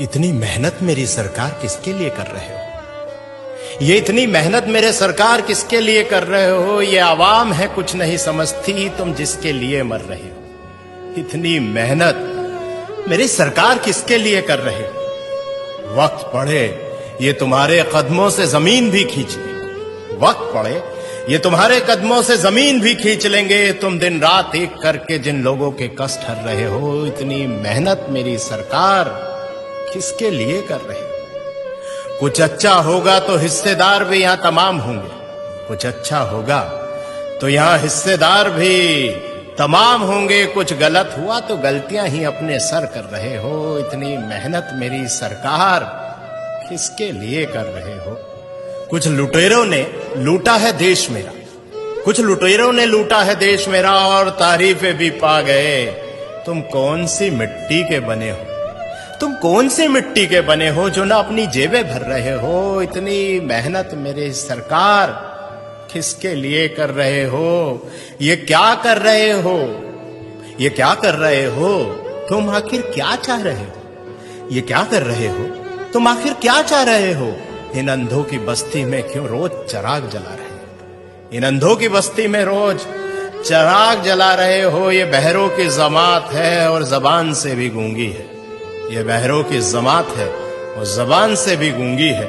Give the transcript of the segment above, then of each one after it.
इतनी मेहनत मेरी सरकार किसके लिए कर रहे हो? ये इतनी मेहनत मेरे सरकार किसके लिए कर रहे हो? ये आवाम है कुछ नहीं समझती, तुम जिसके लिए मर रहे हो। इतनी मेहनत मेरी सरकार किसके लिए कर रहे हो? वक्त पड़े ये तुम्हारे कदमों से जमीन भी खींच लेंगे। वक्त पड़े ये तुम्हारे कदमों से जमीन भी खींच लेंगे। तुम दिन रात एक करके जिन लोगों के कष्ट हर रहे हो, इतनी मेहनत मेरी सरकार किसके लिए कर रहे हो? कुछ अच्छा होगा तो हिस्सेदार भी यहां तमाम होंगे। कुछ अच्छा होगा तो यहां हिस्सेदार भी तमाम होंगे। कुछ गलत हुआ तो गलतियां ही अपने सर कर रहे हो। इतनी मेहनत मेरी सरकार किसके लिए कर रहे हो? कुछ लुटेरों ने लूटा है देश मेरा, कुछ लुटेरों ने लूटा है देश मेरा और तारीफें भी पा गए। तुम कौन सी मिट्टी के बने हो? तुम कौन सी मिट्टी के बने हो जो ना अपनी जेबें भर रहे हो? इतनी मेहनत मेरे सरकार किसके लिए कर रहे हो? ये क्या कर रहे हो? ये क्या कर रहे हो? तुम आखिर क्या चाह रहे हो? ये क्या कर रहे हो? तुम आखिर क्या चाह रहे हो? इन अंधों की बस्ती में क्यों रोज चिराग जला रहे हो? इन अंधों की बस्ती में रोज चिराग जला रहे हो। ये बहरों की जमात है और जबान से भी गूंगी है। ये बहरों की जमात है और जबान से भी गूंगी है।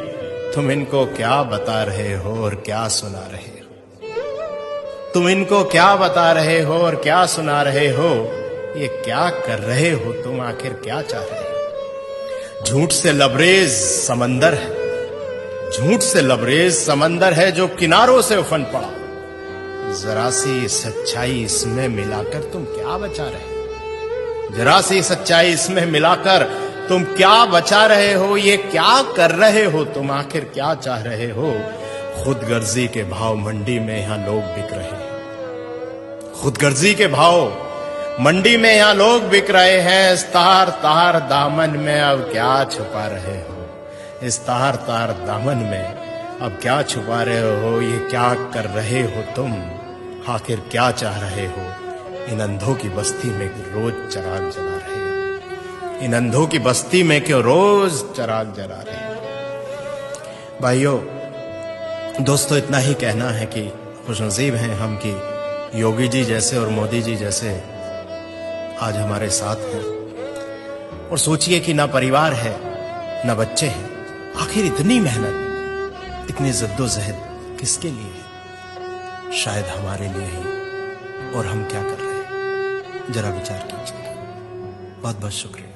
तुम इनको क्या बता रहे हो और क्या सुना रहे हो? तुम इनको क्या बता रहे हो और क्या सुना रहे हो? ये क्या कर रहे हो? तुम आखिर क्या चाह रहे हो? झूठ से लबरेज समंदर है, झूठ से लबरेज समंदर है जो किनारों से उफन पड़ा। जरा सी सच्चाई इसमें मिलाकर तुम क्या बचा रहे हो? जरा सी सच्चाई इसमें मिलाकर तुम क्या बचा रहे हो? ये क्या कर रहे हो? तुम आखिर क्या चाह रहे हो? खुदगर्जी के भाव मंडी में यहां लोग बिक रहे हैं। खुदगर्जी के भाव मंडी में यहां लोग बिक रहे हैं। इस तार तार दामन में अब क्या छुपा रहे हो? इस तार तार दामन में अब क्या छुपा रहे हो? ये क्या कर रहे हो तुम? आखिर क्या चाह रहे हो? इन अंधों की बस्ती में रोज चिराग जला रहे हो। इन अंधों की बस्ती में क्यों रोज चिराग जला रहे हो? भाइयों दोस्तों, इतना ही कहना है कि खुशनसीब हैं हम कि योगी जी जैसे और मोदी जी जैसे आज हमारे साथ हैं। और सोचिए कि ना परिवार है ना बच्चे हैं, आखिर इतनी मेहनत इतनी जद्दोजहद किसके लिए है? शायद हमारे लिए ही। और हम क्या कर रहे हैं जरा विचार कीजिए। बहुत बहुत शुक्रिया।